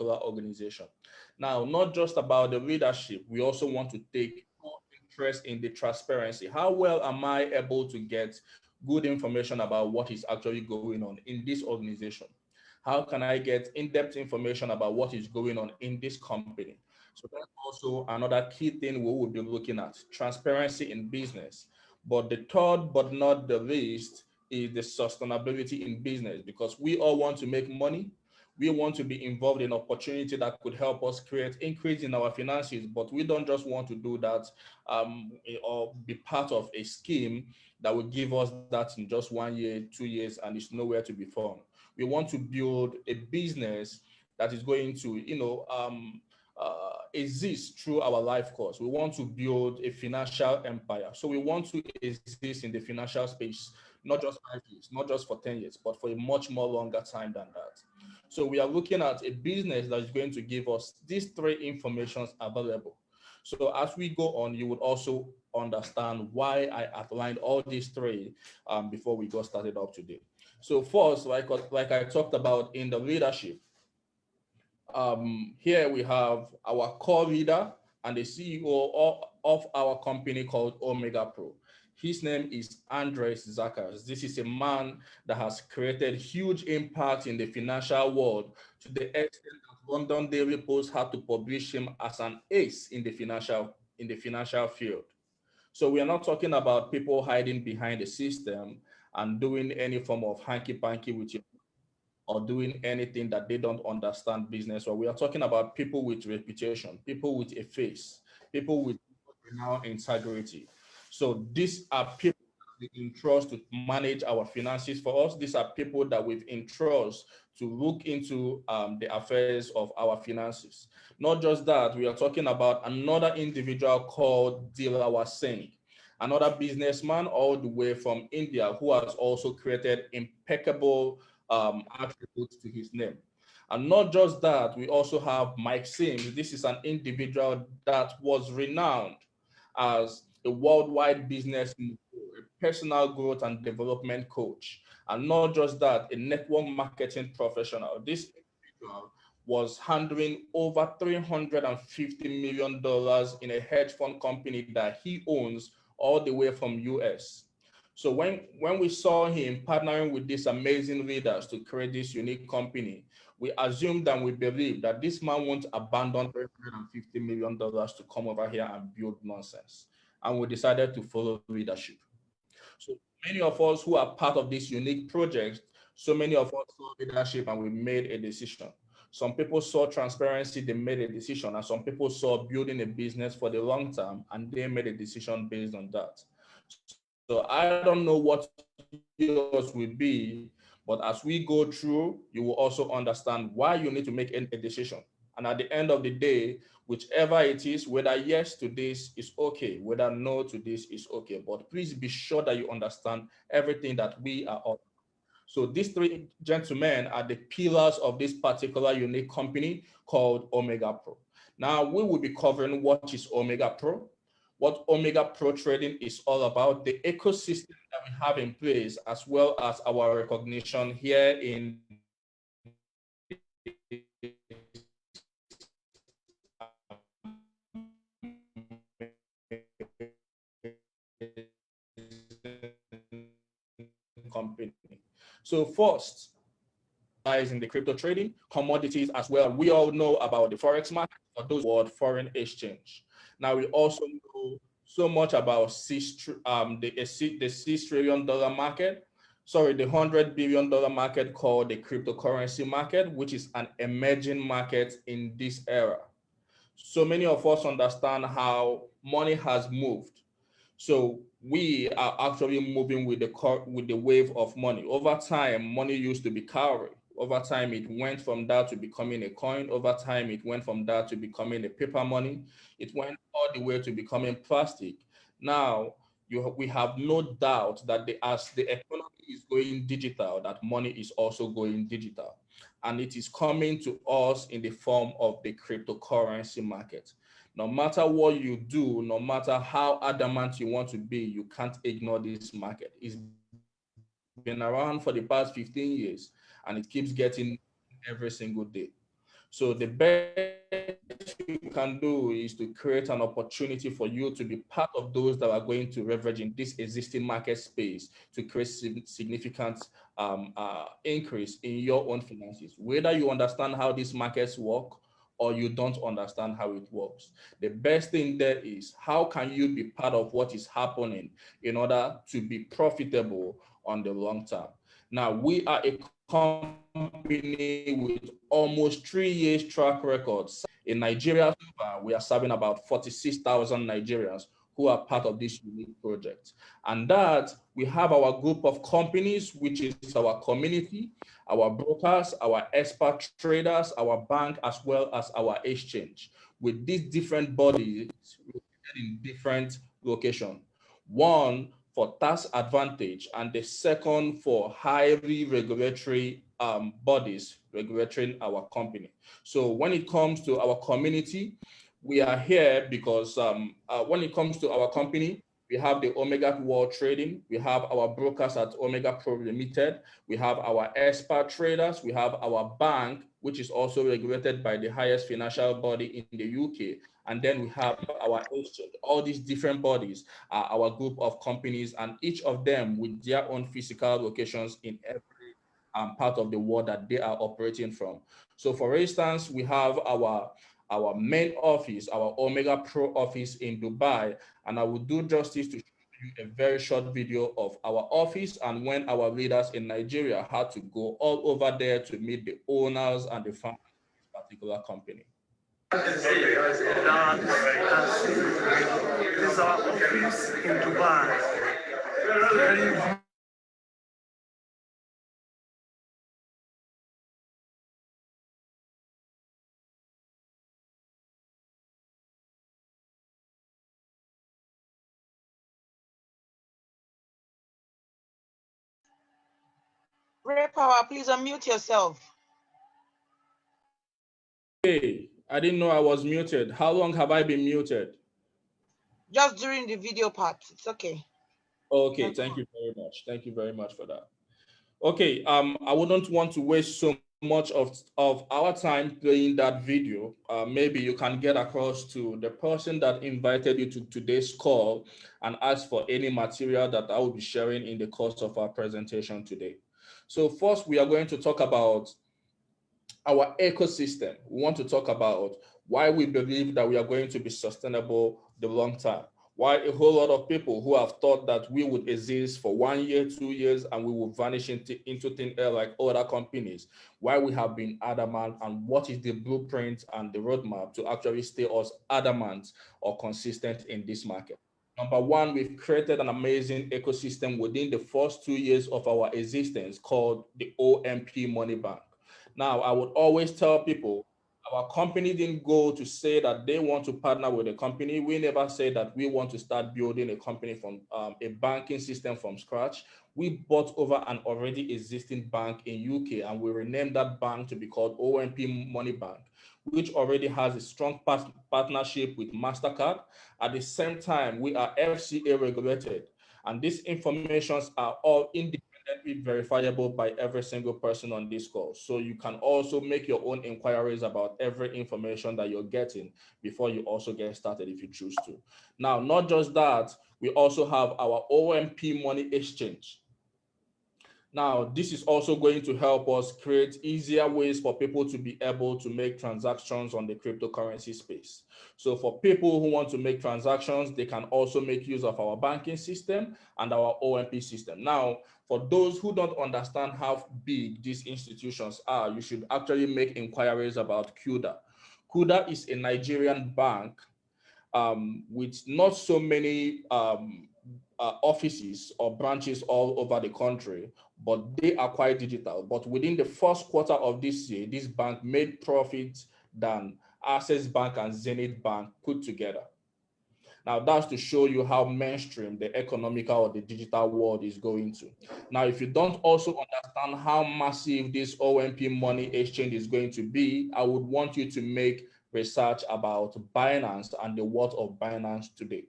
particular organization. Now, not just about the leadership, we also want to take interest in the transparency. How well am I able to get good information about what is actually going on in this organization? How can I get in-depth information about what is going on in this company? So that's also another key thing we will be looking at, transparency in business. But the third, but not the least, is the sustainability in business, because we all want to make money. We want to be involved in opportunity that could help us create increase in our finances, but we don't just want to do that or be part of a scheme that will give us that in just 1 year, 2 years, and it's nowhere to be found. We want to build a business that is going to, exist through our life course. We want to build a financial empire. So we want to exist in the financial space, not just 5 years, not just for 10 years, but for a much more longer time than that. So we are looking at a business that is going to give us these three informations available. So as we go on, you would also understand why I outlined all these three before we got started up today. So first, like I talked about in the leadership, here we have our core leader and the CEO of our company called Omegapro. His name is Andres Zakers. This is a man that has created huge impact in the financial world to the extent that London Daily Post had to publish him as an ace in the financial field. So we are not talking about people hiding behind the system and doing any form of hanky-panky with you or doing anything that they don't understand business. Or we are talking about people with reputation, people with a face, people with renowned integrity. So these are people we entrust to manage our finances for us. These are people that we've entrust to look into the affairs of our finances. Not just that, we are talking about another individual called Dilawar Singh, another businessman all the way from India who has also created impeccable attributes to his name. And not just that, we also have Mike Sims. This is an individual that was renowned as a worldwide business mogul, a personal growth and development coach. And not just that, a network marketing professional. This individual was handling over $350 million in a hedge fund company that he owns all the way from US. So when we saw him partnering with these amazing leaders to create this unique company, we assumed and we believed that this man won't abandon $350 million to come over here and build nonsense. And we decided to follow leadership. So many of us who are part of this unique project, so many of us saw leadership and we made a decision. Some people saw transparency, they made a decision, and some people saw building a business for the long term, and they made a decision based on that. So I don't know what yours will be, but as we go through, you will also understand why you need to make a decision. And at the end of the day, whichever it is, whether yes to this is okay, whether no to this is okay, but please be sure that you understand everything that we are all. So these three gentlemen are the pillars of this particular unique company called Omegapro. Now we will be covering what is Omegapro, what Omegapro trading is all about, the ecosystem that we have in place, as well as our recognition here in company. So first, in the crypto trading, commodities as well. We all know about the forex market, or those word foreign exchange. Now we also know so much about the $6 trillion market. Sorry, the $100 billion market called the cryptocurrency market, which is an emerging market in this era. So many of us understand how money has moved. So we are actually moving with the wave of money. Over time, money used to be cowrie. Over time, it went from that to becoming a coin. Over time, it went from that to becoming a paper money. It went all the way to becoming plastic. Now, we have no doubt that as the economy is going digital, that money is also going digital. And it is coming to us in the form of the cryptocurrency market. No matter what you do, no matter how adamant you want to be, you can't ignore this market. It's been around for the past 15 years and it keeps getting every single day. So the best you can do is to create an opportunity for you to be part of those that are going to leverage in this existing market space to create significant increase in your own finances. Whether you understand how these markets work or you don't understand how it works, the best thing there is how can you be part of what is happening in order to be profitable on the long term. Now, we are a company with almost 3 years track records. In Nigeria, so far, we are serving about 46,000 Nigerians who are part of this unique project. And that we have our group of companies, which is our community, our brokers, our expert traders, our bank, as well as our exchange, with these different bodies in different locations. One for tax advantage, and the second for highly regulatory bodies regulating our company. So when it comes to our community, we are here because when it comes to our company, we have the Omegapro trading, we have our brokers at Omegapro Limited, we have our expert traders, we have our bank, which is also regulated by the highest financial body in the UK, and then we have our exchange. All these different bodies are our group of companies, and each of them with their own physical locations in every part of the world that they are operating from. So for instance, we have our main office, our Omegapro office in Dubai, and I will do justice to show you a very short video of our office and when our leaders in Nigeria had to go all over there to meet the owners and the founders of this particular company. This is our office in Dubai. Very Raypower, please unmute yourself. Hey, I didn't know I was muted. How long have I been muted? Just during the video part. It's okay. Okay, thank you very much. Thank you very much for that. Okay, I wouldn't want to waste so much of our time playing that video. Maybe you can get across to the person that invited you to today's call and ask for any material that I will be sharing in the course of our presentation today. So first, we are going to talk about our ecosystem. We want to talk about why we believe that we are going to be sustainable the long term. Why a whole lot of people who have thought that we would exist for 1 year, 2 years, and we will vanish into thin air like other companies, why we have been adamant, and what is the blueprint and the roadmap to actually stay us adamant or consistent in this market. Number one, we've created an amazing ecosystem within the first 2 years of our existence called the OMP Money Bank. Now, I would always tell people our company didn't go to say that they want to partner with a company. We never said that we want to start building a company from a banking system from scratch. We bought over an already existing bank in UK, and we renamed that bank to be called OMP Money Bank, which already has a strong partnership with MasterCard. At the same time, we are FCA regulated, and these informations are all independently verifiable by every single person on this call. So you can also make your own inquiries about every information that you're getting before you also get started if you choose to. Now, not just that, we also have our OMP Money Exchange. Now, this is also going to help us create easier ways for people to be able to make transactions on the cryptocurrency space. So for people who want to make transactions, they can also make use of our banking system and our OMP system. Now, for those who don't understand how big these institutions are, you should actually make inquiries about CUDA. CUDA is a Nigerian bank with not so many offices or branches all over the country, but they are quite digital. But within the first quarter of this year, this bank made profits than Access Bank and Zenith Bank put together. Now, that's to show you how mainstream the economical or the digital world is going to. Now, if you don't also understand how massive this OMP money exchange is going to be, I would want you to make research about Binance and the worth of Binance today.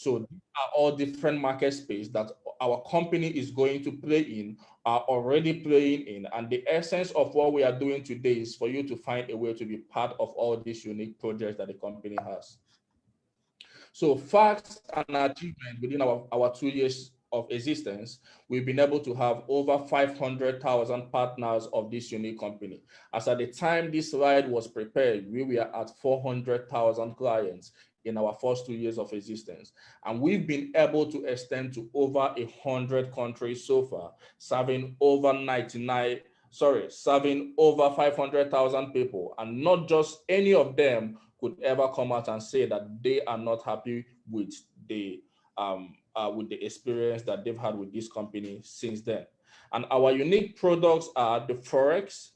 So these are all different market space that our company is going to play in, are already playing in. And the essence of what we are doing today is for you to find a way to be part of all these unique projects that the company has. So facts and achievement within our 2 years of existence, we've been able to have over 500,000 partners of this unique company. As at the time this slide was prepared, we were at 400,000 clients in our first 2 years of existence. And we've been able to extend to over 100 countries so far, serving over 500,000 people. And not just any of them could ever come out and say that they are not happy with the experience that they've had with this company since then. And our unique products are the Forex,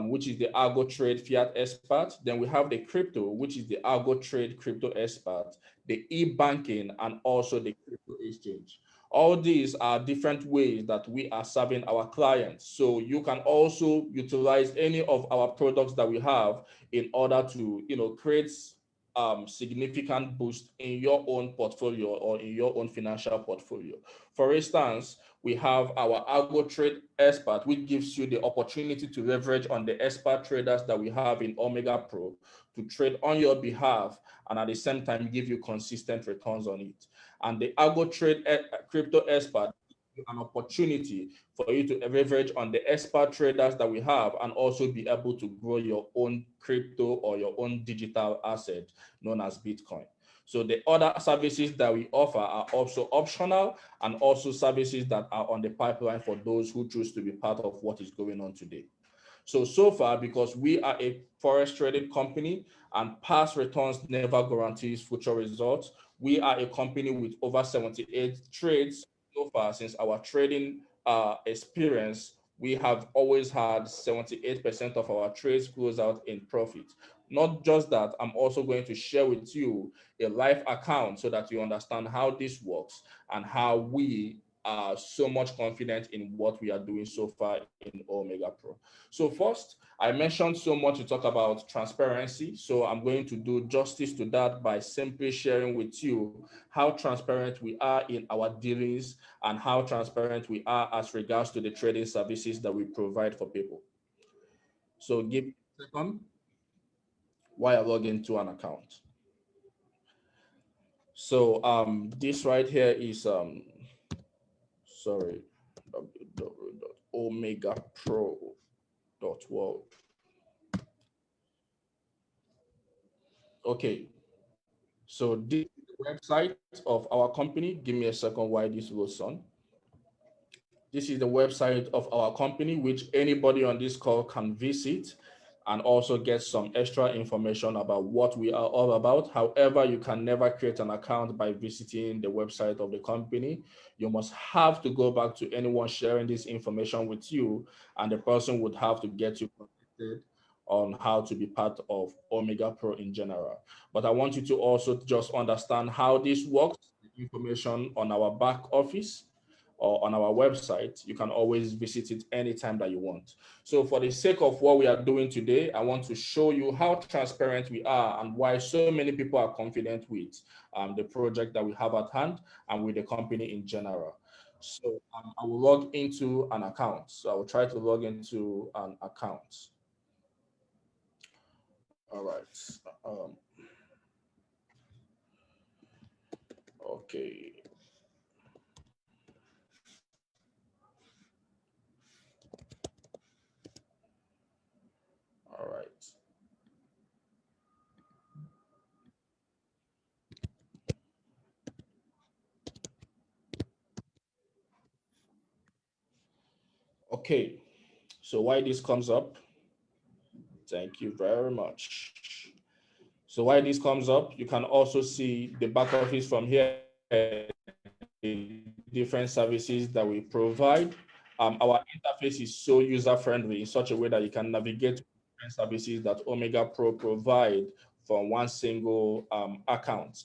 which is the Algo Trade Fiat Expert. Then we have the crypto, which is the Algo Trade Crypto Expert, the e-banking, and also the crypto exchange. All these are different ways that we are serving our clients. So you can also utilize any of our products that we have in order to, create significant boost in your own portfolio or in your own financial portfolio. For instance, we have our Algo Trade Expert, which gives you the opportunity to leverage on the expert traders that we have in Omegapro to trade on your behalf and at the same time give you consistent returns on it. And the Algo Trade Crypto Expert an opportunity for you to leverage on the expert traders that we have and also be able to grow your own crypto or your own digital asset known as Bitcoin. So the other services that we offer are also optional and also services that are on the pipeline for those who choose to be part of what is going on today. So far, because we are a forex traded company and past returns never guarantees future results, we are a company with over 78 trades so far since our trading experience. We have always had 78% of our trades close out in profit. Not just that, I'm also going to share with you a live account so that you understand how this works and how we are so much confident in what we are doing so far in Omegapro. So first, I mentioned so much to talk about transparency. So I'm going to do justice to that by simply sharing with you how transparent we are in our dealings and how transparent we are as regards to the trading services that we provide for people. So give me a second while I log into an account. So this right here is sorry, www.omegapro.world. Okay, so this is the website of our company. Give me a second while this goes on. This is the website of our company, which anybody on this call can visit and also get some extra information about what we are all about. However, you can never create an account by visiting the website of the company. You must have to go back to anyone sharing this information with you, and the person would have to get you connected on how to be part of Omegapro in general. But I want you to also just understand how this works, the information on our back office or on our website. You can always visit it anytime that you want. So for the sake of what we are doing today, I want to show you how transparent we are and why so many people are confident with the project that we have at hand and with the company in general. So I will log into an account. So I will try to log into an account. All right. Okay. All right. Okay. So why this comes up? Thank you very much. So while this comes up, you can also see the back office from here, the different services that we provide. Our interface is so user-friendly in such a way that you can navigate different services that Omegapro provide from one single account.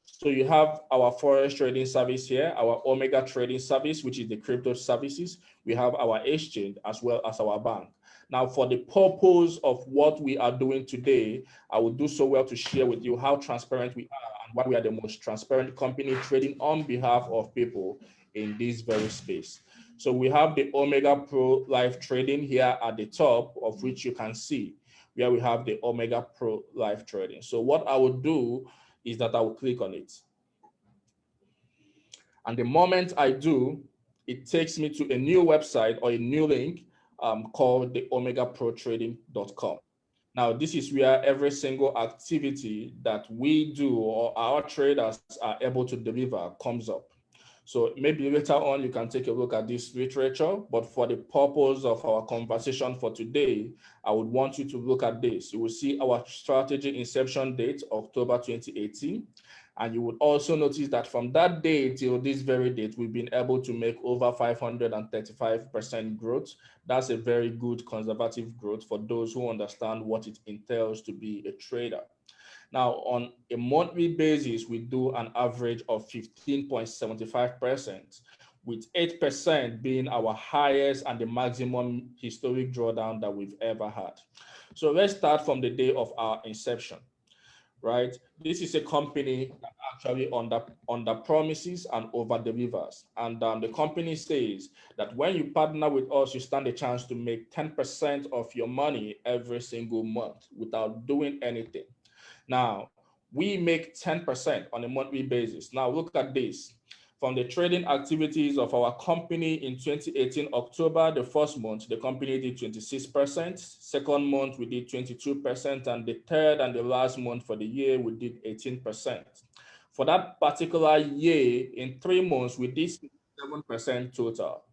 So you have our forex trading service here, our Omega trading service, which is the crypto services. We have our exchange as well as our bank. Now, for the purpose of what we are doing today, I will do so well to share with you how transparent we are and why we are the most transparent company trading on behalf of people in this very space. So we have the Omegapro live trading here at the top, of which you can see where we have the Omegapro live trading. So what I will do is that I will click on it. And the moment I do, it takes me to a new website or a new link called the omegaprotrading.com. Now, this is where every single activity that we do or our traders are able to deliver comes up. So maybe later on, you can take a look at this literature, but for the purpose of our conversation for today, I would want you to look at this. You will see our strategy inception date, October 2018. And you would also notice that from that day till this very date, we've been able to make over 535% growth. That's a very good conservative growth for those who understand what it entails to be a trader. Now, on a monthly basis, we do an average of 15.75%, with 8% being our highest and the maximum historic drawdown that we've ever had. So let's start from the day of our inception, right? This is a company that actually under promises and over delivers. And the company says that when you partner with us, you stand a chance to make 10% of your money every single month without doing anything. Now, we make 10% on a monthly basis. Now, look at this. From the trading activities of our company in 2018, October, the first month, the company did 26%. Second month, we did 22%. And the third and the last month for the year, we did 18%. For that particular year, in 3 months, we did 7% total.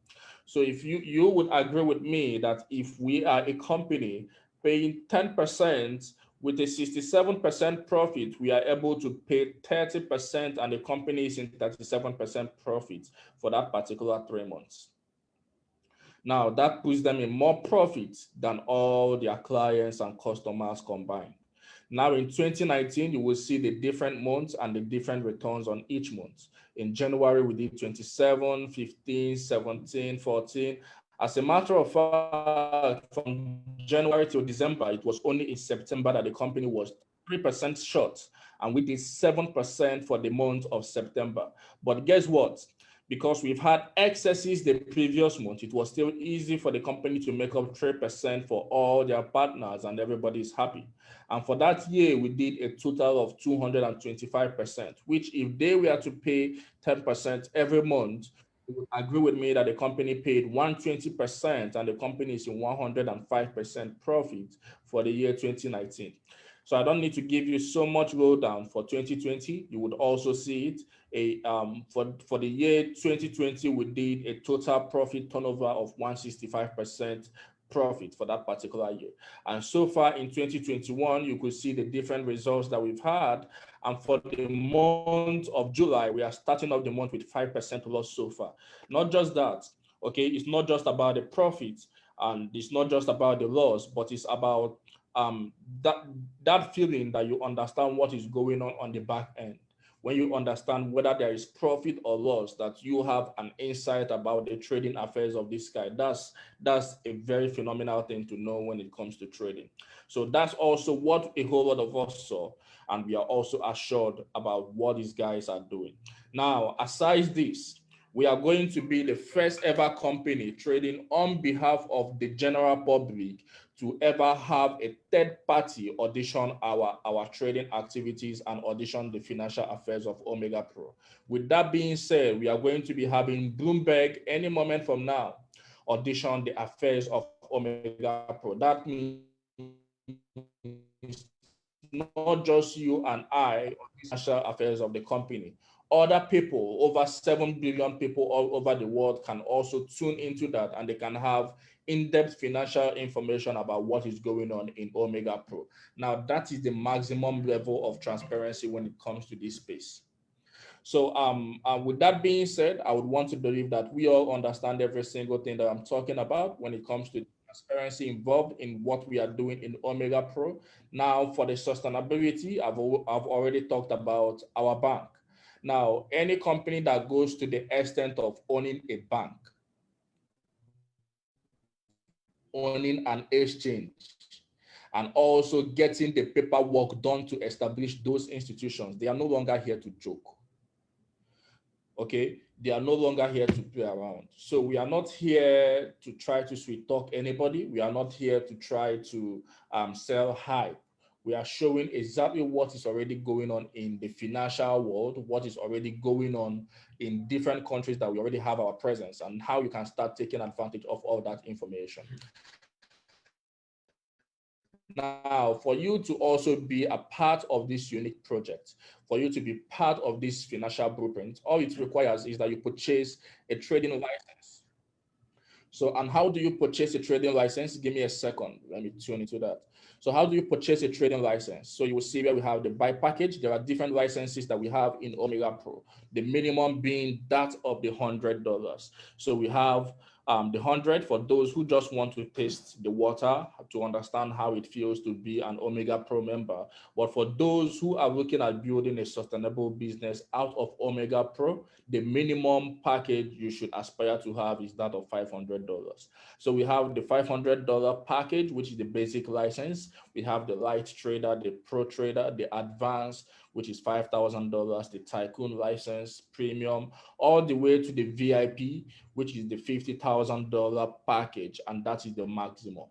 So if you would agree with me that if we are a company paying 10%, with a 67% profit, we are able to pay 30% and the company is in 37% profit for that particular 3 months. Now, that puts them in more profit than all their clients and customers combined. Now, in 2019, you will see the different months and the different returns on each month. In January, we did 27, 15, 17, 14. As a matter of fact, from January till December, it was only in September that the company was 3% short, and we did 7% for the month of September. But guess what? Because we've had excesses the previous month, it was still easy for the company to make up 3% for all their partners, and everybody is happy. And for that year, we did a total of 225%, which if they were to pay 10% every month, you would agree with me that the company paid 120% and the company is in 105% profit for the year 2019. So I don't need to give you so much lowdown for 2020. You would also see it. For the year 2020, we did a total profit turnover of 165% profit for that particular year. And so far in 2021, you could see the different results that we've had. And for the month of July, we are starting off the month with 5% loss so far. Not just that, okay, it's not just about the profit and it's not just about the loss, but it's about that feeling that you understand what is going on the back end. When you understand whether there is profit or loss, that you have an insight about the trading affairs of this guy. That's a very phenomenal thing to know when it comes to trading. So that's also what a whole lot of us saw, and we are also assured about what these guys are doing. Now, aside this, we are going to be the first ever company trading on behalf of the general public to ever have a third party audition our trading activities and audition the financial affairs of Omegapro. With that being said, we are going to be having Bloomberg any moment from now audition the affairs of Omegapro. That means not just you and I, financial affairs of the company. Other people, over 7 billion people all over the world, can also tune into that, and they can have in-depth financial information about what is going on in Omegapro. Now, that is the maximum level of transparency when it comes to this space. So with that being said, I would want to believe that we all understand every single thing that I'm talking about when it comes to transparency involved in what we are doing in Omegapro. Now, for the sustainability, I've already talked about our bank. Now, any company that goes to the extent of owning a bank owning an exchange, and also getting the paperwork done to establish those institutions, they are no longer here to joke. Okay, they are no longer here to play around. So we are not here to try to sweet talk anybody. We are not here to try to sell hype. We are showing exactly what is already going on in the financial world, what is already going on in different countries that we already have our presence, and how you can start taking advantage of all that information. Now, for you to also be a part of this unique project, for you to be part of this financial blueprint, all it requires is that you purchase a trading license. So, and how do you purchase a trading license? Give me a second. Let me tune into that. So how do you purchase a trading license? So you will see where we have the buy package. There are different licenses that we have in Omegapro, the minimum being that of the $100. So we have the 100 for those who just want to taste the water to understand how it feels to be an Omegapro member. But for those who are looking at building a sustainable business out of Omegapro, the minimum package you should aspire to have is that of $500. So we have the $500 package, which is the basic license. We have the light trader, the pro trader, the advanced, which is $5,000, the tycoon license, premium, all the way to the VIP, which is the $50,000 package, and that is the maximum.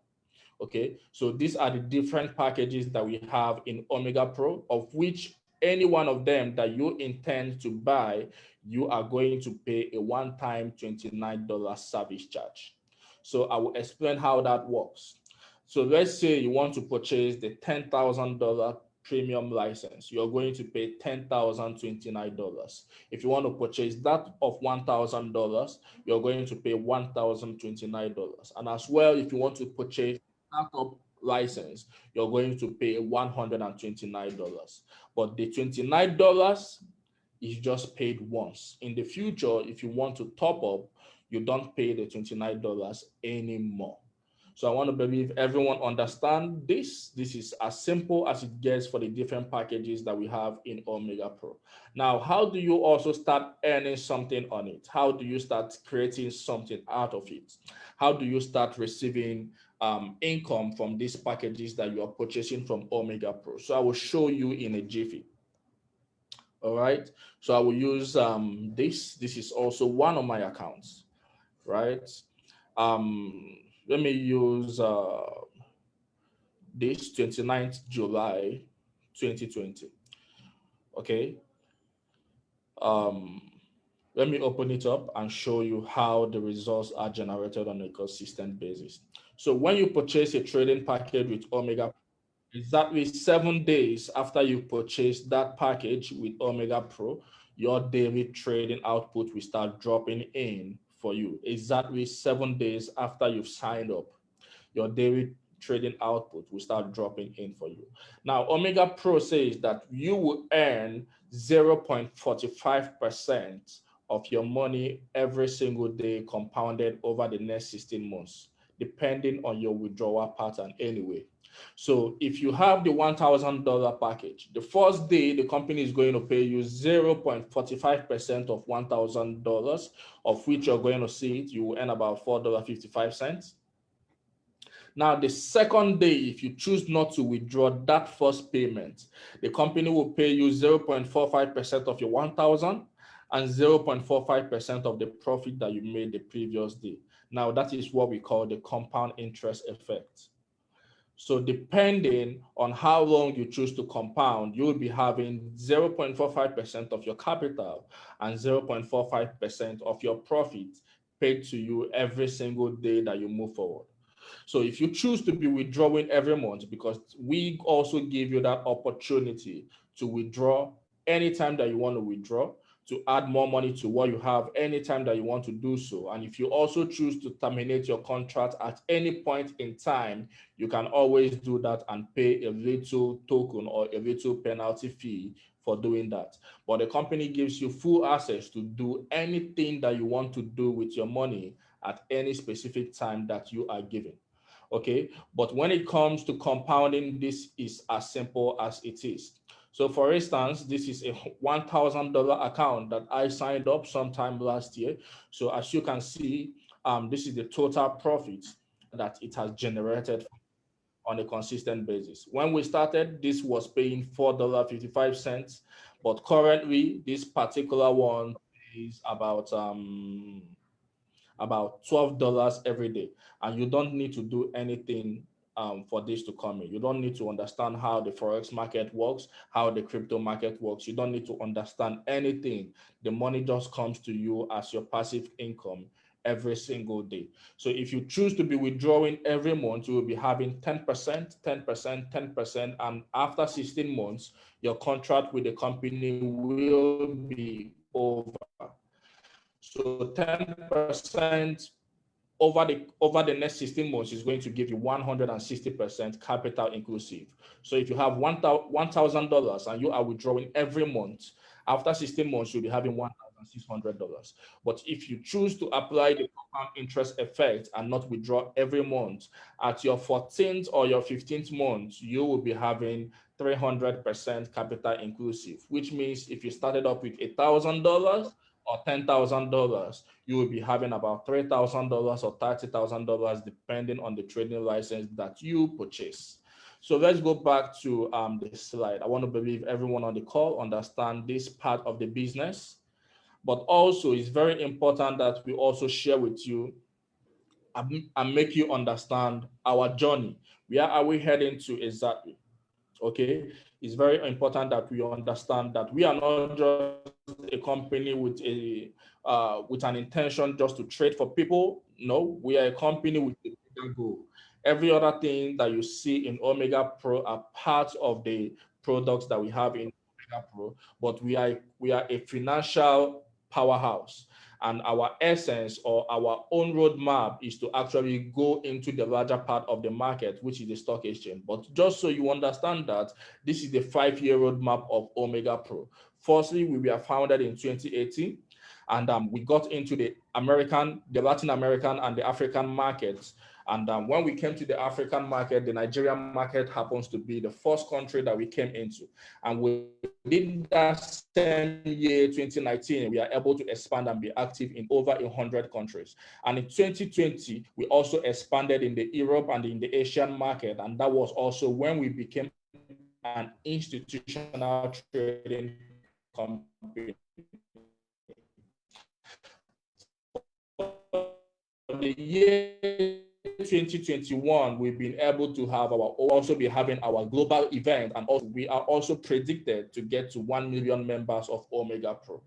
Okay, so these are the different packages that we have in Omegapro, of which any one of them that you intend to buy, you are going to pay a one-time $29 service charge. So I will explain how that works. So let's say you want to purchase the $10,000 premium license. You're going to pay $10,029. If you want to purchase that of $1,000, you're going to pay $1,029. And as well, if you want to purchase startup license, you're going to pay $129. But the $29 is just paid once. In the future, if you want to top up, you don't pay the $29 anymore. So I want to believe everyone understand this. This is as simple as it gets for the different packages that we have in Omegapro. Now, how do you also start earning something on it? How do you start creating something out of it? How do you start receiving income from these packages that you are purchasing from Omegapro? So I will show you in a jiffy. All right. So I will use this. This is also one of my accounts, right? Let me use this 29th July 2020. Okay. Let me open it up and show you how the results are generated on a consistent basis. So when you purchase a trading package with Omega, exactly 7 days after you purchase that package with Omegapro, your daily trading output will start dropping in for you. Exactly 7 days after you've signed up, your daily trading output will start dropping in for you. Now, Omegapro says that you will earn 0.45% of your money every single day compounded over the next 16 months, depending on your withdrawal pattern anyway. So if you have the $1,000 package, the first day the company is going to pay you 0.45% of $1,000, of which you're going to see it, you will earn about $4.55. Now, the second day, if you choose not to withdraw that first payment, the company will pay you 0.45% of your 1,000 and 0.45% of the profit that you made the previous day. Now, that is what we call the compound interest effect. So depending on how long you choose to compound, you will be having 0.45% of your capital and 0.45% of your profit paid to you every single day that you move forward. So if you choose to be withdrawing every month, because we also give you that opportunity to withdraw anytime that you want to withdraw, to add more money to what you have anytime that you want to do so. And if you also choose to terminate your contract at any point in time, you can always do that and pay a little token or a little penalty fee for doing that. But the company gives you full access to do anything that you want to do with your money at any specific time that you are given. Okay, but when it comes to compounding, this is as simple as it is. So for instance, this is a $1,000 account that I signed up sometime last year. So as you can see, this is the total profit that it has generated on a consistent basis. When we started, this was paying $4.55, but currently this particular one is about $12 every day, and you don't need to do anything for this to come in. You don't need to understand how the forex market works, how the crypto market works. You don't need to understand anything. The money just comes to you as your passive income every single day. So if you choose to be withdrawing every month, you will be having 10%, 10%, 10%, and after 16 months, your contract with the company will be over. So 10% over the next 16 months is going to give you 160% capital inclusive. So if you have $1,000 and you are withdrawing every month, after 16 months, you'll be having $1,600. But if you choose to apply the compound interest effect and not withdraw every month, at your 14th or your 15th month, you will be having 300% capital inclusive, which means if you started up with $1,000 or $10,000, you will be having about $3,000 or $30,000 depending on the trading license that you purchase. So let's go back to the slide. I want to believe everyone on the call understand this part of the business, but also it's very important that we also share with you and make you understand our journey. Where are we heading to exactly? Okay, it's very important that we understand that we are not just a company with an intention just to trade for people. No, we are a company with a bigger goal. Every other thing that you see in Omega Pro are part of the products that we have in Omega Pro, but we are a financial powerhouse. And our essence or our own roadmap is to actually go into the larger part of the market, which is the stock exchange. But just so you understand that this is the 5-year roadmap of Omega Pro. Firstly, we were founded in 2018, and we got into the Latin American, and the African markets. And when we came to the African market, the Nigerian market happens to be the first country that we came into. And within that same year, 2019, we are able to expand and be active in over 100 countries. And in 2020, we also expanded in the Europe and in the Asian market. And that was also when we became an institutional trading company. The year 2021, we've been able to have also be having our global event, and also we are also predicted to get to 1 million members of Omega Pro.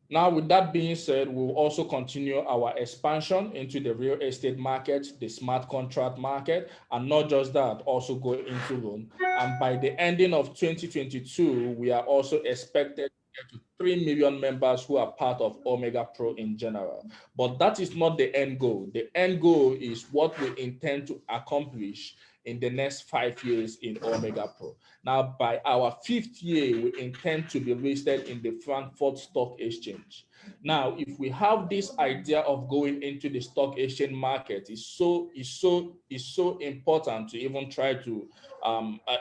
Now, with that being said, we'll also continue our expansion into the real estate market, the smart contract market, and not just that, also go into loan. And by the ending of 2022, we are also expected to get to 3 million members who are part of Omega Pro in general. But that is not the end goal. The end goal is what we intend to accomplish in the next 5 years in Omega Pro. Now, by our 5th year, we intend to be listed in the Frankfurt Stock Exchange. Now, if we have this idea of going into the stock exchange market, is so important to even try to.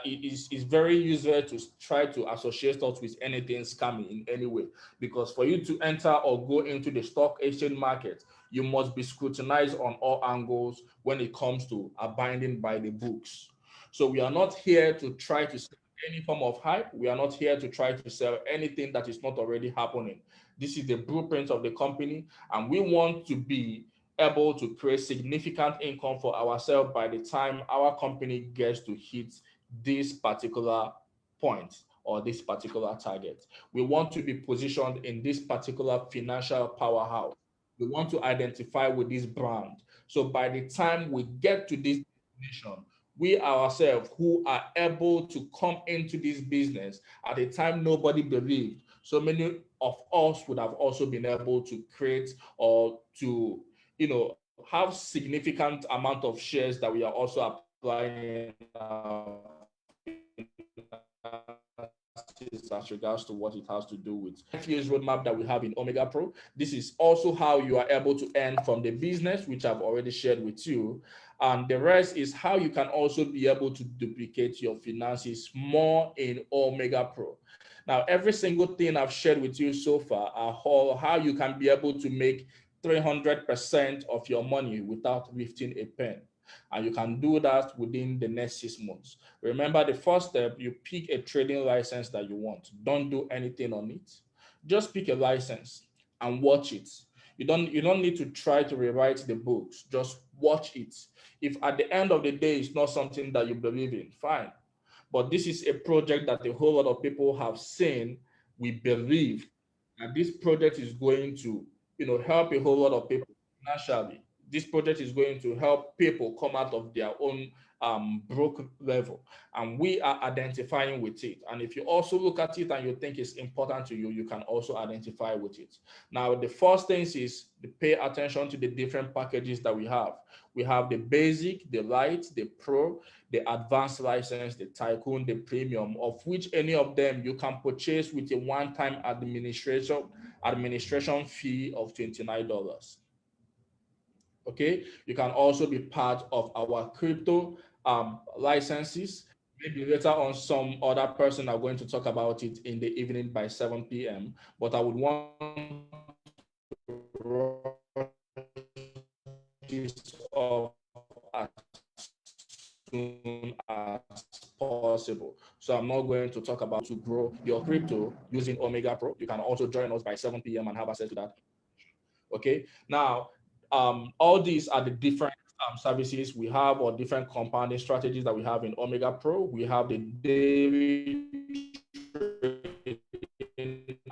It's very useful to try to associate us with anything scamming in any way, because for you to enter or go into the stock exchange market, you must be scrutinized on all angles when it comes to abiding by the books. So we are not here to try to sell any form of hype. We are not here to try to sell anything that is not already happening. This is the blueprint of the company, and we want to be able to create significant income for ourselves by the time our company gets to hit this particular point or this particular target. We want to be positioned in this particular financial powerhouse. We want to identify with this brand. So by the time we get to this destination, we ourselves who are able to come into this business at a time nobody believed, so many of us would have also been able to create or to, have significant amount of shares that we are also applying in our as regards to what it has to do with 5 years roadmap that we have in Omegapro. This is also how you are able to earn from the business, which I've already shared with you. And the rest is how you can also be able to duplicate your finances more in Omegapro. Now, every single thing I've shared with you so far are how you can be able to make 300% of your money without lifting a pen. And you can do that within the next 6 months. Remember, the first step, you pick a trading license that you want. Don't do anything on it. Just pick a license and watch it. You don't need to try to rewrite the books. Just watch it. If at the end of the day it's not something that you believe in, fine. But this is a project that a whole lot of people have seen. We believe that this project is going to, help a whole lot of people financially. This project is going to help people come out of their own broke level, and we are identifying with it. And if you also look at it and you think it's important to you, you can also identify with it. Now, the first thing is to pay attention to the different packages that we have. We have the basic, the light, the pro, the advanced license, the tycoon, the premium, of which any of them you can purchase with a one-time administration fee of $29. Okay, you can also be part of our crypto licenses. Maybe later on, some other person are going to talk about it in the evening by 7 p.m. But I would want this off as soon as possible. So I'm not going to talk about to grow your crypto using Omegapro. You can also join us by 7 p.m. and have access to that. Okay, now all these are the different services we have, or different compounding strategies that we have in Omegapro. We have the daily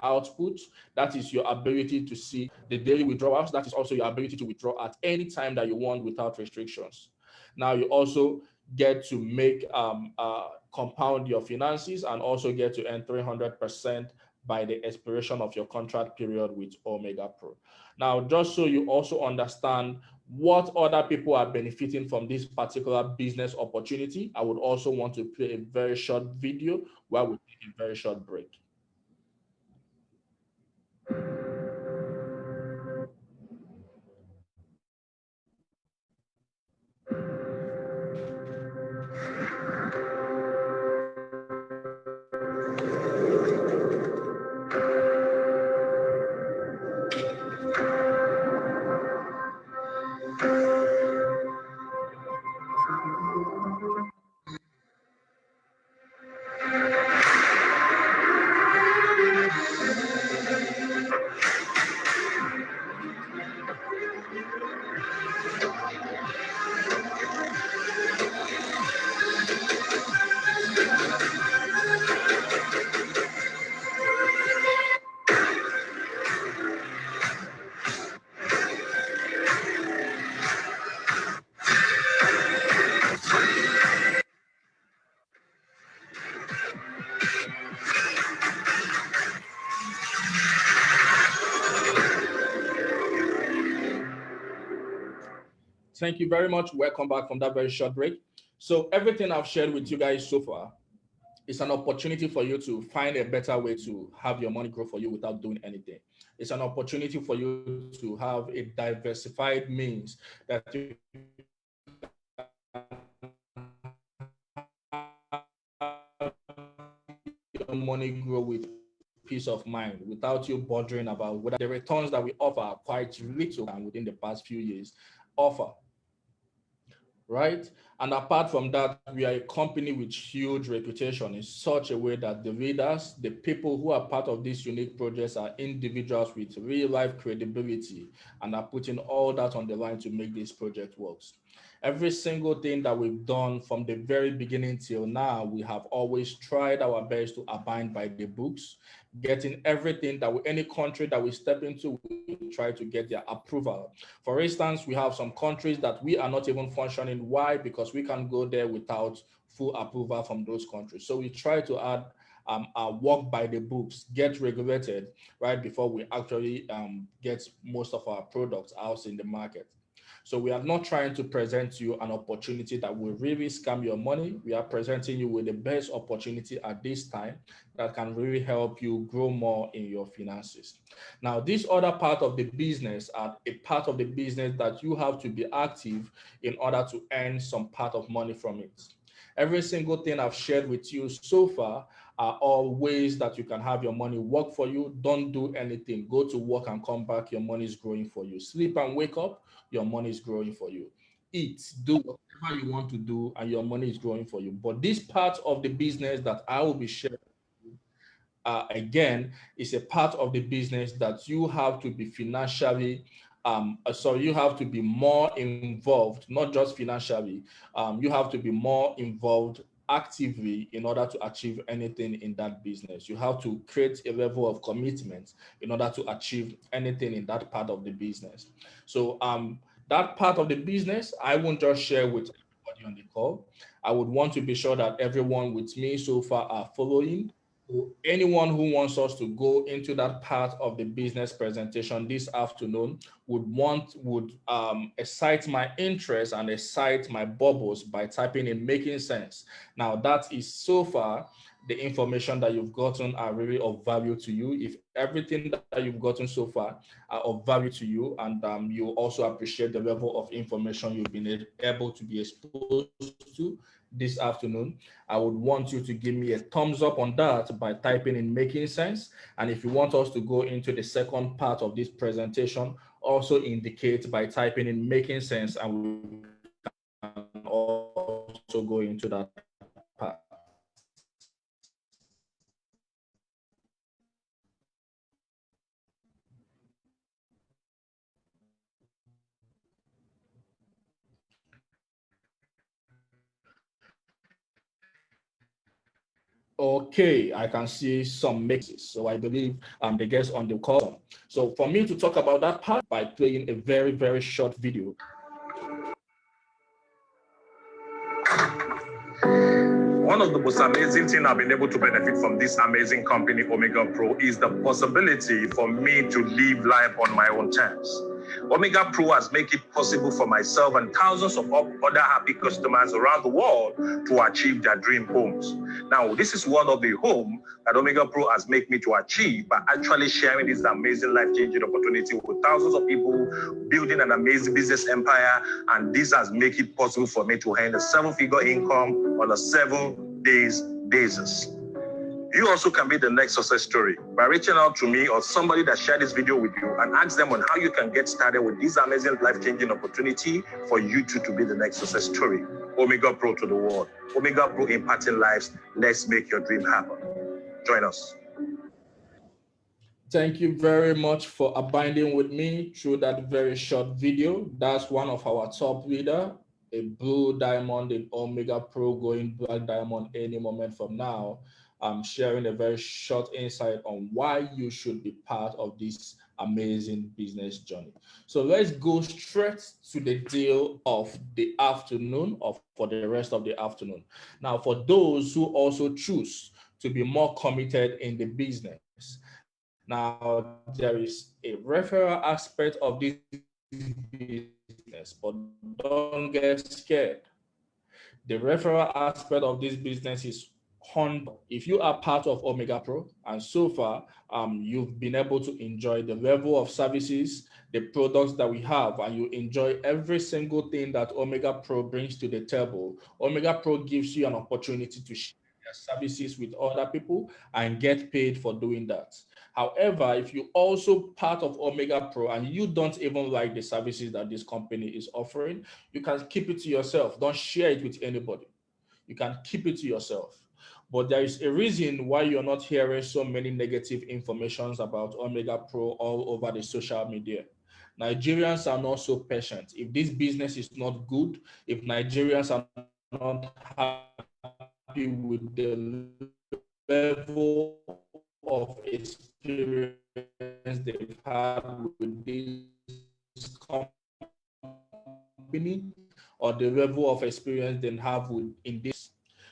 output. That is your ability to see the daily withdrawals. That is also your ability to withdraw at any time that you want without restrictions. Now you also get to make compound your finances, and also get to earn 300% by the expiration of your contract period with Omegapro. Now, just so you also understand what other people are benefiting from this particular business opportunity, I would also want to play a very short video while we take a very short break. Thank you very much. Welcome back from that very short break. So everything I've shared with you guys so far is an opportunity for you to find a better way to have your money grow for you without doing anything. It's an opportunity for you to have a diversified means that you your money grow with peace of mind, without you bothering about whether the returns that we offer are quite little and within the past few years offer. Right? And apart from that, we are a company with huge reputation in such a way that the readers, the people who are part of these unique projects, are individuals with real life credibility and are putting all that on the line to make this project work. Every single thing that we've done from the very beginning till now, we have always tried our best to abide by the books, getting everything that any country that we step into, we try to get their approval. For instance, we have some countries that we are not even functioning. Why? Because we can go there without full approval from those countries. So we try to add work by the books, get regulated right before we actually get most of our products out in the market. So we are not trying to present you an opportunity that will really scam your money. We are presenting you with the best opportunity at this time that can really help you grow more in your finances. Now, this other part of the business are a part of the business that you have to be active in order to earn some part of money from it. Every single thing I've shared with you so far are all ways that you can have your money work for you. Don't do anything. Go to work and come back. Your money is growing for you. Sleep and wake up. Your money is growing for you. Eat, do whatever you want to do, and your money is growing for you. But this part of the business that I will be sharing again is a part of the business that you have to be financially so you have to be more involved, not just financially. You have to be more involved actively in order to achieve anything in that business. You have to create a level of commitment in order to achieve anything in that part of the business. So that part of the business I won't just share with everybody on the call. I would want to be sure that everyone with me so far are following. So anyone who wants us to go into that part of the business presentation this afternoon would excite my interest and excite my bubbles by typing in making sense. Now that is so far the information that you've gotten are really of value to you. If everything that you've gotten so far are of value to you, and you also appreciate the level of information you've been able to be exposed to this afternoon, I would want you to give me a thumbs up on that by typing in making sense. And if you want us to go into the second part of this presentation, also indicate by typing in making sense, and we can also go into that part. Okay, I can see some mixes. So I believe the guests on the call. So for me to talk about that part by playing a very, very short video. One of the most amazing things I've been able to benefit from this amazing company, Omegapro, is the possibility for me to live life on my own terms. Omegapro has made it possible for myself and thousands of other happy customers around the world to achieve their dream homes. Now, this is one of the home that Omegapro has made me to achieve by actually sharing this amazing life-changing opportunity with thousands of people, building an amazing business empire, and this has made it possible for me to earn a 7-figure income on a 7 days basis. You also can be the next success story by reaching out to me or somebody that shared this video with you and ask them on how you can get started with this amazing life-changing opportunity for you to be the next success story. Omegapro to the world. Omegapro impacting lives. Let's make your dream happen. Join us. Thank you very much for abiding with me through that very short video. That's one of our top leader, a blue diamond in Omegapro, going black diamond any moment from now. I'm sharing a very short insight on why you should be part of this amazing business journey. So let's go straight to the deal of the afternoon, or for the rest of the afternoon. Now, for those who also choose to be more committed in the business, now, there is a referral aspect of this business, but don't get scared. The referral aspect of this business is 100%. If you are part of Omegapro and so far you've been able to enjoy the level of services, the products that we have, and you enjoy every single thing that Omegapro brings to the table, Omegapro gives you an opportunity to share their services with other people and get paid for doing that. However, if you also part of Omegapro and you don't even like the services that this company is offering, you can keep it to yourself. Don't share it with anybody. You can keep it to yourself. But there is a reason why you're not hearing so many negative informations about Omegapro all over the social media. Nigerians are not so patient. If this business is not good, if Nigerians are not happy with the level of experience they've had with this company, or the level of experience they have in this,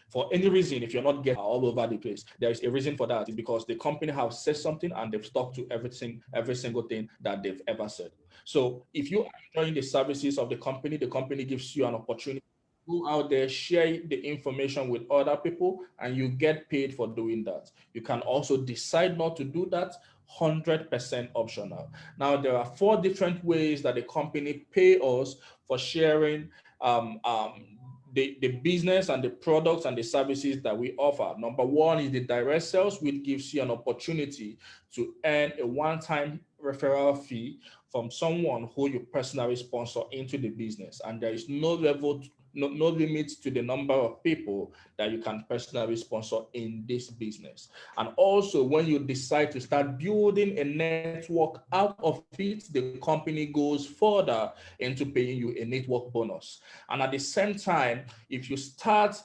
for them to for any reason, if you're not getting all over the place, there is a reason for that. It's because the company has said something and they've stuck to every single thing that they've ever said. So if you are enjoying the services of the company gives you an opportunity to go out there, share the information with other people, and you get paid for doing that. You can also decide not to do that, 100% optional. Now, there are 4 different ways that the company pay us for sharing um, um, the business and the products and the services that we offer. Number 1 is the direct sales, which gives you an opportunity to earn a one-time referral fee from someone who you personally sponsor into the business. And there is no no limit to the number of people that you can personally sponsor in this business. And also, when you decide to start building a network out of it, the company goes further into paying you a network bonus. And at the same time, if you start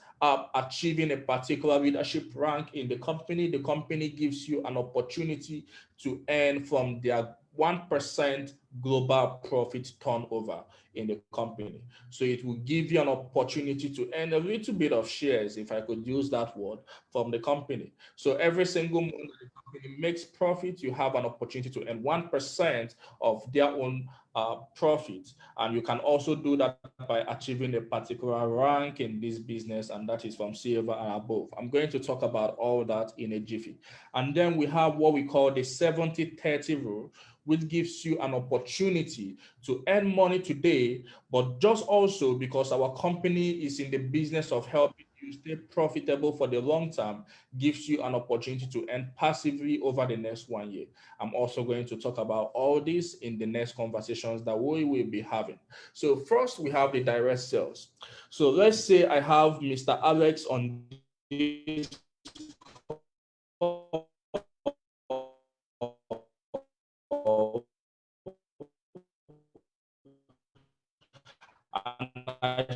achieving a particular leadership rank in the company gives you an opportunity to earn from their 1% global profit turnover in the company. So it will give you an opportunity to earn a little bit of shares, if I could use that word, from the company. So every single month the company makes profit, you have an opportunity to earn 1% of their own profit. And you can also do that by achieving a particular rank in this business, and that is from silver and above. I'm going to talk about all that in a jiffy. And then we have what we call the 70-30 rule, which gives you an opportunity to earn money today, but just also because our company is in the business of helping you stay profitable for the long term, gives you an opportunity to earn passively over the next 1 year. I'm also going to talk about all this in the next conversations that we will be having. So first, we have the direct sales. So let's say I have Mr. Alex on this and I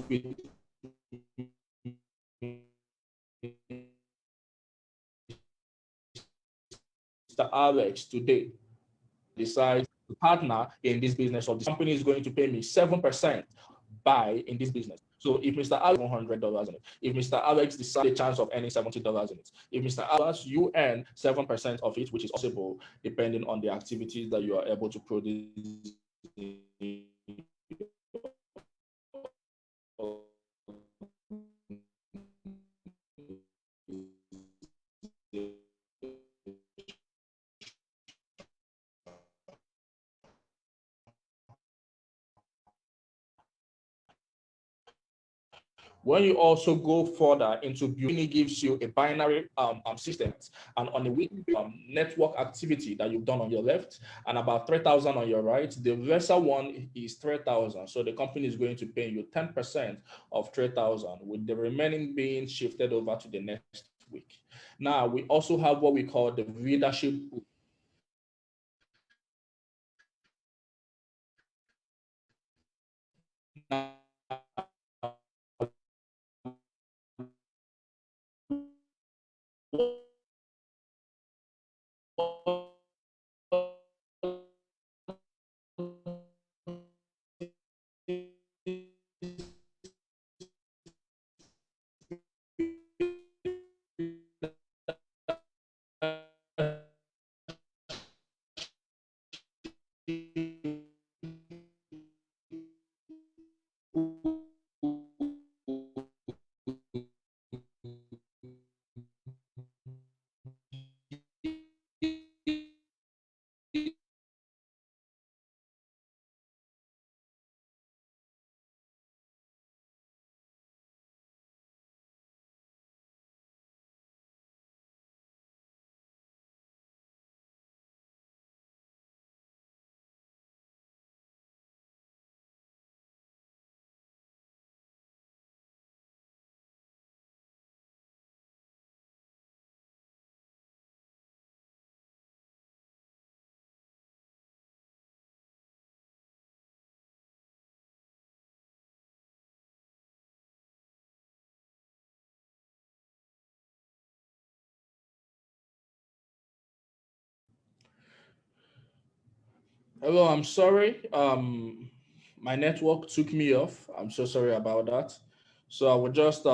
with Mr. Alex today decides to partner in this business, or the company is going to pay me 7% buy in this business. So if Mr. Alex $100 in it, if Mr. Alex decides a chance of earning $70 in it, if Mr. Alex, you earn 7% of it, which is possible depending on the activities that you are able to produce. When you also go further into building, it gives you a binary system, and on a weekly network activity that you've done on your left, and about 3,000 on your right. The lesser one is 3,000. So the company is going to pay you 10% of 3,000, with the remaining being shifted over to the next week. Now, we also have what we call the leadership pool. Now, Hello, I'm sorry. My network took me off. I'm so sorry about that. So I will just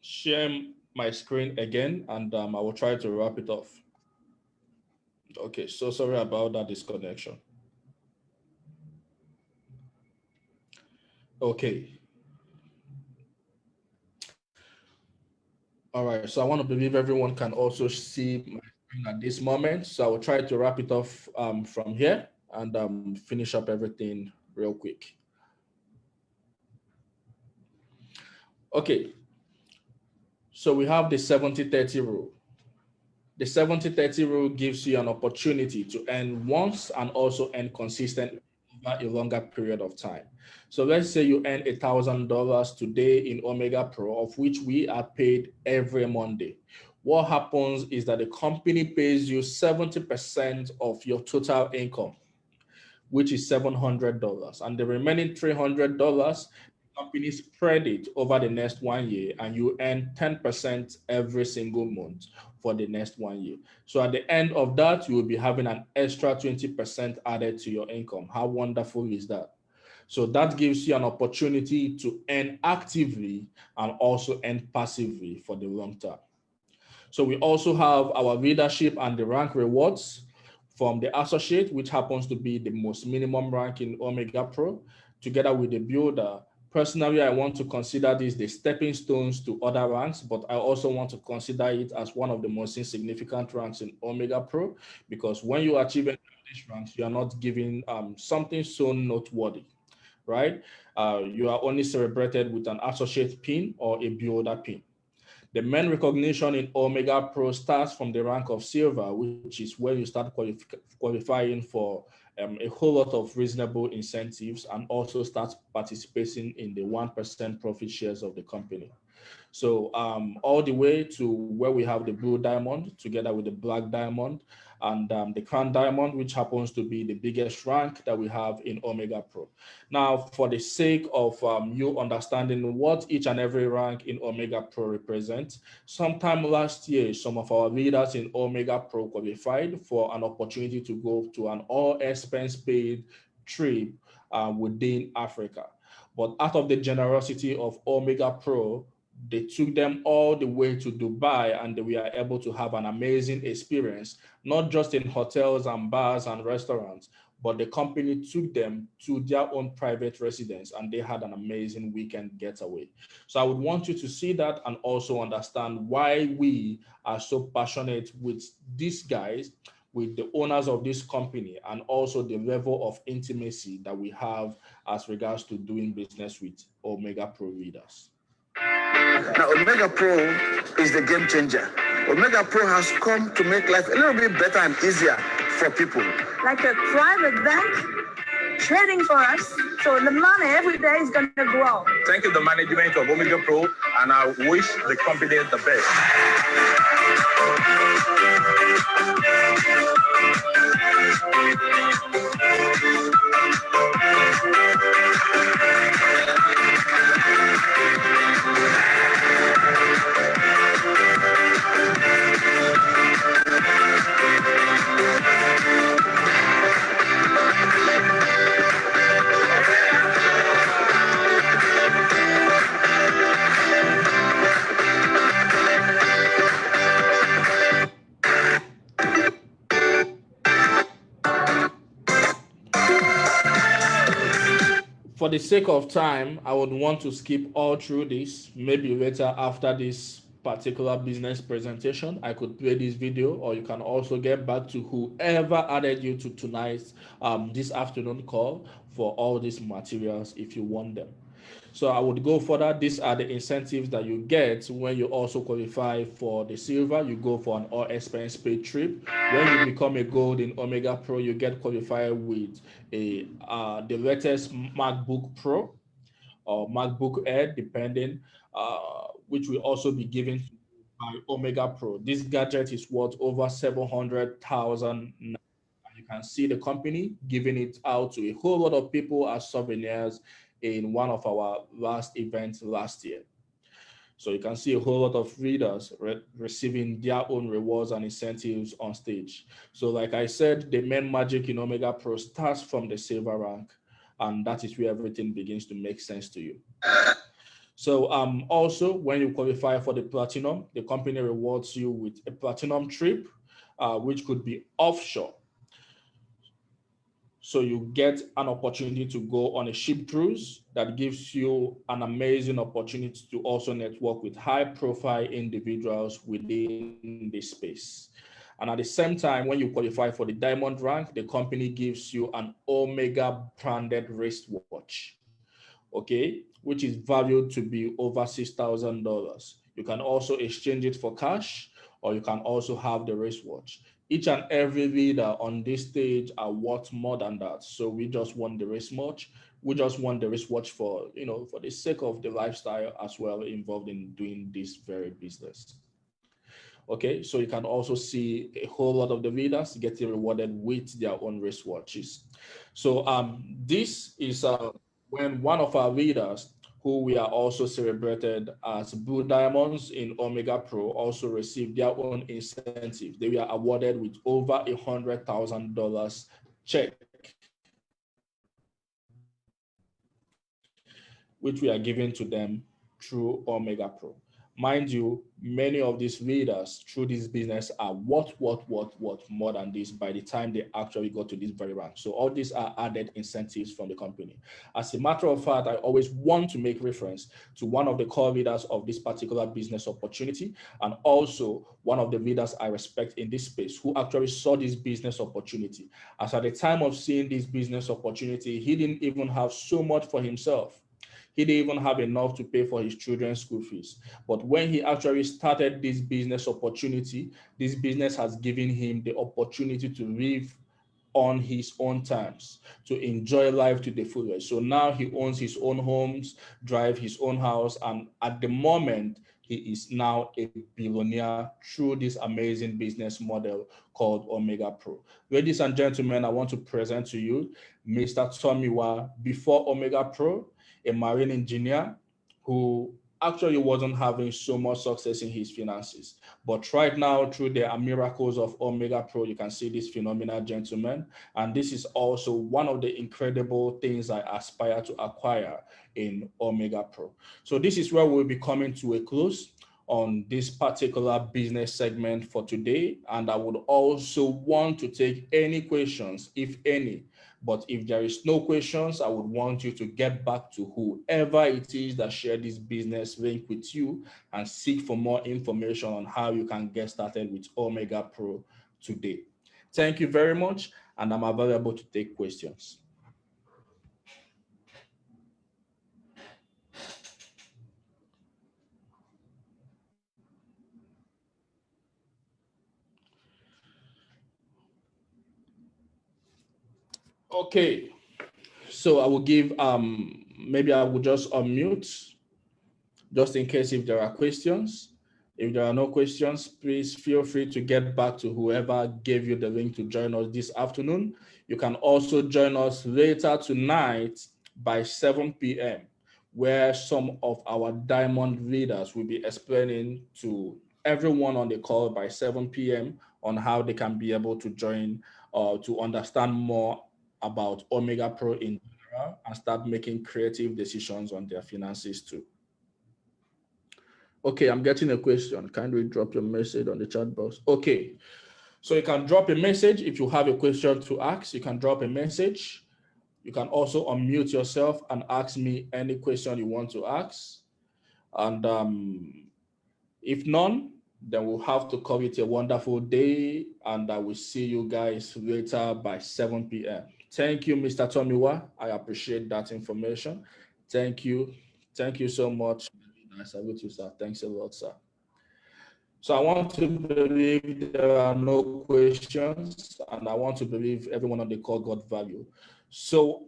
share my screen again, and I will try to wrap it off. Okay, so sorry about that disconnection. Okay. All right, so I want to believe everyone can also see my screen at this moment. So I will try to wrap it off from here and finish up everything real quick. Okay, so we have the 70-30 rule. The 70-30 rule gives you an opportunity to earn once and also earn consistently over a longer period of time. So let's say you earn $1,000 today in Omega Pro, of which we are paid every Monday. What happens is that the company pays you 70% of your total income, which is $700, and the remaining $300, company spread it over the next 1 year, and you earn 10% every single month for the next 1 year. So at the end of that, you will be having an extra 20% added to your income. How wonderful is that? So that gives you an opportunity to earn actively and also earn passively for the long term. So we also have our leadership and the rank rewards from the associate, which happens to be the most minimum rank in Omega Pro, together with the builder. Personally, I want to consider this the stepping stones to other ranks, but I also want to consider it as one of the most insignificant ranks in Omega Pro, because when you achieve these ranks, you are not given something so noteworthy, right? You are only celebrated with an associate pin or a builder pin. The main recognition in Omega Pro starts from the rank of silver, which is where you start qualifying for a whole lot of reasonable incentives and also start participating in the 1% profit shares of the company. So all the way to where we have the blue diamond together with the black diamond and the crown diamond, which happens to be the biggest rank that we have in Omega Pro. Now, for the sake of you understanding what each and every rank in Omega Pro represents, sometime last year, some of our leaders in Omega Pro qualified for an opportunity to go to an all expense paid trip within Africa. But out of the generosity of Omega Pro, they took them all the way to Dubai, and we are able to have an amazing experience, not just in hotels and bars and restaurants, but the company took them to their own private residence and they had an amazing weekend getaway. So I would want you to see that and also understand why we are so passionate with these guys, with the owners of this company, and also the level of intimacy that we have as regards to doing business with Omega Pro readers. Now, Omega Pro is the game changer. Omega Pro has come to make life a little bit better and easier for people. Like a private bank trading for us, so the money every day is going to grow. Thank you, the management of Omega Pro, and I wish the company the best. For the sake of time, I would want to skip all through this. Maybe later after this particular business presentation, I could play this video, or you can also get back to whoever added you to tonight's this afternoon call for all these materials if you want them. So I would go further. These are the incentives that you get when you also qualify for the silver. You go for an all expense paid trip. When you become a gold in Omega Pro, you get qualified with the latest MacBook Pro or MacBook Air, depending, which will also be given by Omega Pro. This gadget is worth over 700,000. You can see the company giving it out to a whole lot of people as souvenirs in one of our last events last year. So you can see a whole lot of readers receiving their own rewards and incentives on stage. So like I said, the main magic in Omegapro starts from the silver rank, and that is where everything begins to make sense to you. So also, when you qualify for the platinum, the company rewards you with a platinum trip, which could be offshore. So you get an opportunity to go on a ship cruise that gives you an amazing opportunity to also network with high-profile individuals within this space. And at the same time, when you qualify for the diamond rank, the company gives you an Omega branded wristwatch, okay, which is valued to be over $6,000. You can also exchange it for cash, or you can also have the wristwatch. Each and every leader on this stage are worth more than that. So we just want the wristwatch. We just want the wristwatch for, for the sake of the lifestyle as well involved in doing this very business. Okay, so you can also see a whole lot of the leaders getting rewarded with their own wristwatches. So this is when one of our leaders, who we are also celebrated as Blue Diamonds in Omegapro, also received their own incentive. They were awarded with over $100,000 check, which we are giving to them through Omegapro. Mind you, many of these leaders through this business are worth more than this by the time they actually got to this very rank. So all these are added incentives from the company. As a matter of fact, I always want to make reference to one of the core leaders of this particular business opportunity, and also one of the leaders I respect in this space who actually saw this business opportunity. As at the time of seeing this business opportunity, he didn't even have so much for himself. He didn't even have enough to pay for his children's school fees. But when he actually started this business opportunity, this business has given him the opportunity to live on his own terms, to enjoy life to the fullest. So now he owns his own homes, drives his own house, and at the moment, he is now a billionaire through this amazing business model called Omegapro. Ladies and gentlemen, I want to present to you Mr. Tomiwa before Omegapro, a marine engineer who actually wasn't having so much success in his finances. But right now, through the miracles of Omegapro, you can see this phenomenal gentleman. And this is also one of the incredible things I aspire to acquire in Omegapro. So this is where we'll be coming to a close on this particular business segment for today. And I would also want to take any questions, if any. But if there is no questions, I would want you to get back to whoever it is that shared this business link with you and seek for more information on how you can get started with Omegapro today. Thank you very much, and I'm available to take questions. Okay, so I will give, maybe I will just unmute just in case if there are questions. If there are no questions, please feel free to get back to whoever gave you the link to join us this afternoon. You can also join us later tonight by 7 p.m., where some of our diamond leaders will be explaining to everyone on the call by 7 p.m. on how they can be able to join or to understand more about Omegapro in general and start making creative decisions on their finances too. Okay, I'm getting a question. Kindly drop your message on the chat box. Okay, so you can drop a message if you have a question to ask. You can drop a message. You can also unmute yourself and ask me any question you want to ask. And if none, then we'll have to call it a wonderful day, and I will see you guys later by 7 p.m. Thank you, Mr. Tomiwa. I appreciate that information. Thank you. Thank you so much. I salute you, sir. Thanks a lot, sir. So I want to believe there are no questions, and I want to believe everyone on the call got value. So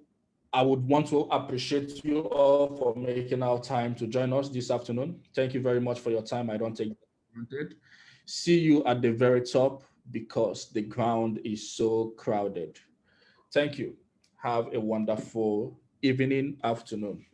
I would want to appreciate you all for making our time to join us this afternoon. Thank you very much for your time. I don't take it for granted. See you at the very top because the ground is so crowded. Thank you. Have a wonderful evening, afternoon.